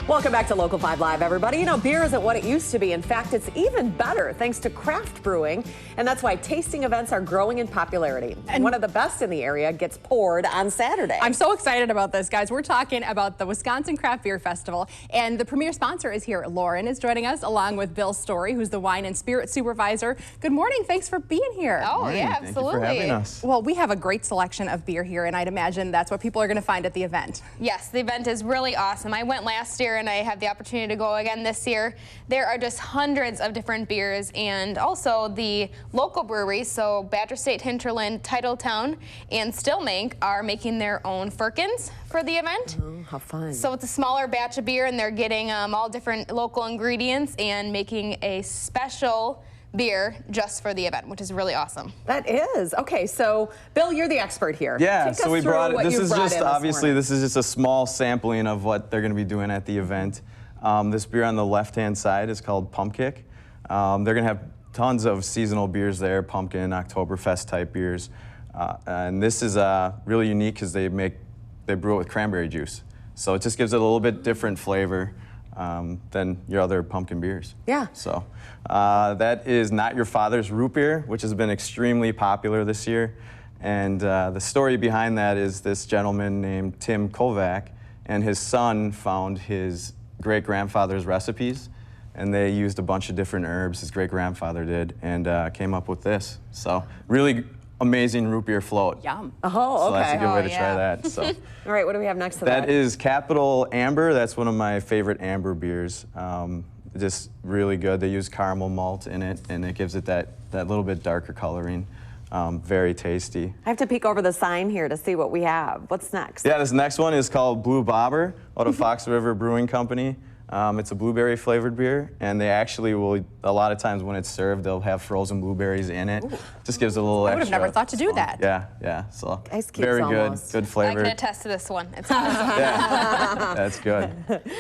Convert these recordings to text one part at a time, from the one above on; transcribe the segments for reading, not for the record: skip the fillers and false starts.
Welcome back to Local 5 Live, everybody. You know, beer isn't what it used to be. In fact, it's even better thanks to craft brewing, and that's why tasting events are growing in popularity. And one of the best in the area gets poured on Saturday. I'm so excited about this, guys. We're talking about the Wisconsin Craft Beer Festival, and the premier sponsor is here. Lauren is joining us, along with Bill Story, who's the wine and spirit supervisor. Good morning. Thanks for being here. Oh, yeah, absolutely. Thank you for having us. Well, we have a great selection of beer here, and I'd imagine that's what people are going to find at the event. Yes, the event is really awesome. I went last year, and I have the opportunity to go again this year. There are just hundreds of different beers, and also the local breweries, so Badger State, Hinterland, Titletown, and Stillmank are making their own firkins for the event. Oh, how fun. So it's a smaller batch of beer, and they're getting all different local ingredients and making a special beer just for the event, which is really awesome. That is. Okay, so Bill, you're the expert here. Yeah, Take so us we through brought what it. This you've is brought just in this obviously morning. this is just a small sampling of what they're going to be doing at the event. This beer on the left-hand side is called Pumpkick. They're going to have tons of seasonal beers there, pumpkin, Oktoberfest type beers, and this is really unique because they brew it with cranberry juice, so it just gives it a little bit different flavor than your other pumpkin beers. Yeah. So that is Not Your Father's Root Beer, which has been extremely popular this year. And the story behind that is this gentleman named Tim Kovac and his son found his great-grandfather's recipes, and they used a bunch of different herbs, his great-grandfather did, and came up with this. So really amazing root beer float. Yum. Oh, So that's a okay. good way to yeah. try that. So. All right, what do we have next to that? That is Capital Amber. That's one of my favorite amber beers. Just really good. They use caramel malt in it, and it gives it that little bit darker coloring. Very tasty. I have to peek over the sign here to see what we have. What's next? Yeah, this next one is called Blue Bobber out of Fox River Brewing Company. It's a blueberry flavored beer, and they actually will, a lot of times when it's served, they'll have frozen blueberries in it. Ooh. Just gives it a little I would have extra never thought to do funk. that. Yeah, so Ice cubes very almost. good I flavor. can attest to this one. It's awesome. Yeah, that's good.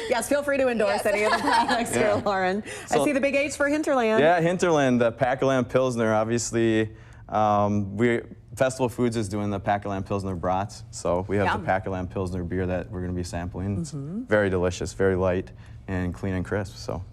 Yes, feel free to endorse Yes. any of the products here, Lauren. I So- see the big H for Hinterland. Yeah, Hinterland, the Packerland Pilsner, obviously, Festival Foods is doing the Packerland Pilsner brats, so we have Yum. the Packerland Pilsner beer that we're going to be sampling. It's very delicious, very light, and clean and crisp. So,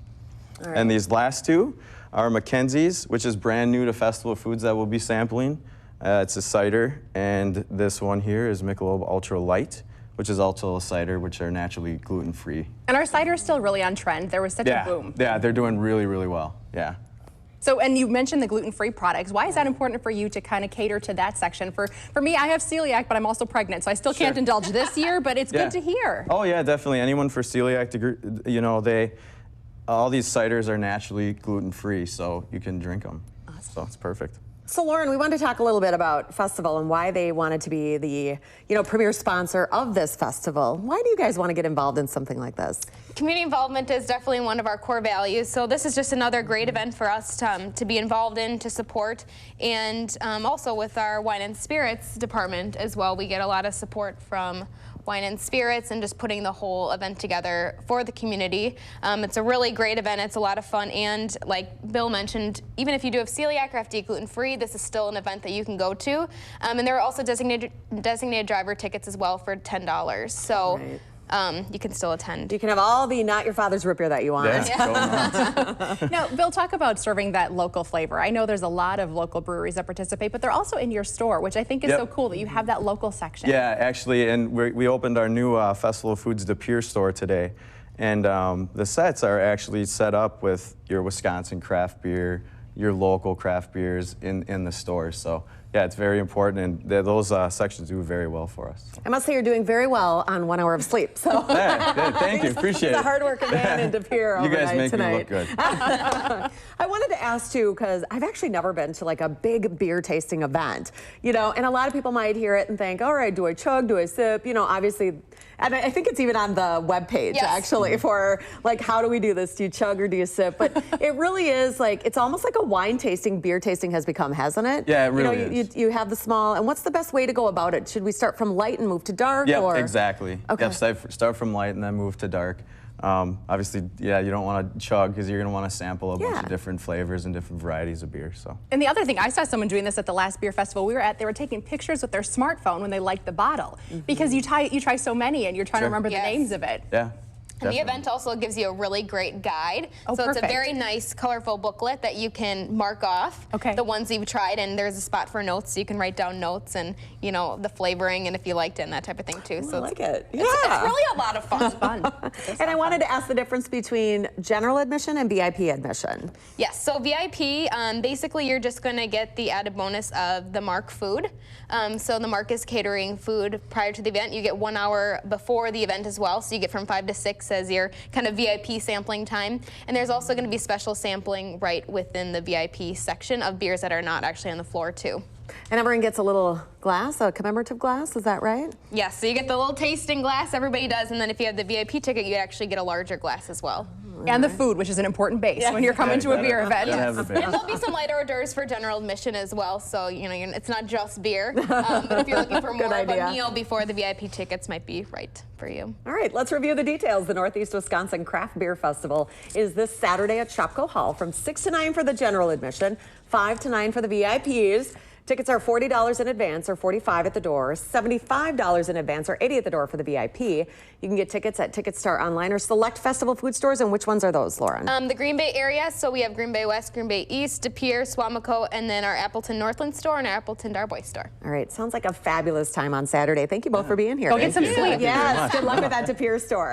right. And these last two are Mackenzie's, which is brand new to Festival Foods that we'll be sampling. It's a cider, and this one here is Michelob Ultra Light, which is also a cider, which are naturally gluten-free. And our cider is still really on trend. There was such a boom. Yeah, they're doing really, really well. Yeah. So, and you mentioned the gluten-free products. Why is that important for you to kind of cater to that section? For me, I have celiac, but I'm also pregnant, so I still can't indulge this year, but it's good to hear. Oh yeah, definitely. Anyone for celiac, you know, all these ciders are naturally gluten-free, so you can drink them. Awesome. So it's perfect. So Lauren, we wanted to talk a little bit about festival and why they wanted to be the, premier sponsor of this festival. Why do you guys want to get involved in something like this? Community involvement is definitely one of our core values, so this is just another great event for us to be involved in, to support, and also with our wine and spirits department as well. We get a lot of support from wine and spirits and just putting the whole event together for the community. It's a really great event. It's a lot of fun, and like Bill mentioned, even if you do have celiac or have to eat gluten-free, this is still an event that you can go to. And there are also designated driver tickets as well for $10. So. Right. You can still attend. You can have all the Not Your Father's Root Beer that you want. Yeah. Now, Bill, talk about serving that local flavor. I know there's a lot of local breweries that participate, but they're also in your store, which I think is so cool that you have that local section. Yeah, actually, and we opened our new Festival of Foods De Pere store today, and the sets are actually set up with your Wisconsin craft beer, your local craft beers in the store. So yeah, it's very important, and those sections do very well for us. I must say you're doing very well on 1 hour of sleep. So Thank you, appreciate the it. hardworking man in De Pere You guys overnight make tonight. me look good. I wanted to ask too, because I've actually never been to like a big beer tasting event, and a lot of people might hear it and think, all right, do I chug, do I sip? Obviously, and I think it's even on the webpage actually for like, how do we do this? Do you chug or do you sip? But it really is like, it's almost like a wine tasting, beer tasting has become, hasn't it? Yeah, it really is. You have the small, and what's the best way to go about it? Should we start from light and move to dark? Yeah, or? exactly. Okay. Yep, start from light and then move to dark. Obviously, yeah, you don't want to chug because you're going to want to sample a bunch of different flavors and different varieties of beer. So. And the other thing, I saw someone doing this at the last beer festival we were at. They were taking pictures with their smartphone when they liked the bottle because you try so many and you're trying to remember the names of it. Yeah. And the Definitely. event also gives you a really great guide. Oh, so perfect. it's a very nice, colorful booklet that you can mark off Okay. the ones you've tried, and there's a spot for notes, so you can write down notes and the flavoring and if you liked it and that type of thing too. So I like it. Yeah. it's really a lot of fun. Fun. And I wanted to ask the difference between general admission and VIP admission. Yes, so VIP, basically you're just going to get the added bonus of the Mark food. So the Mark is catering food prior to the event. You get 1 hour before the event as well, so you get from 5 to 6 as your kind of VIP sampling time. And there's also going to be special sampling right within the VIP section of beers that are not actually on the floor too. And everyone gets a little glass, a commemorative glass, is that right? Yes, so you get the little tasting glass, everybody does, and then if you have the VIP ticket, you actually get a larger glass as well. And the food, which is an important base when you're coming to a beer event. Gotta have the base. And there'll be some light hors d'oeuvres for general admission as well, so it's not just beer. But if you're looking for more of idea. a meal before the VIP tickets might be right for you. All right, let's review the details. The Northeast Wisconsin Craft Beer Festival is this Saturday at Shopko Hall from 6 to 9 for the general admission, 5 to 9 for the VIPs. Tickets are $40 in advance or $45 at the door, $75 in advance or $80 at the door for the VIP. You can get tickets at TicketStar online or select festival food stores. And which ones are those, Lauren? The Green Bay area, so we have Green Bay West, Green Bay East, De Pere, Swamico, and then our Appleton Northland store and our Appleton Darbois store. All right, sounds like a fabulous time on Saturday. Thank you both for being here. Go get some sleep. Yes, good luck with that De Pere store.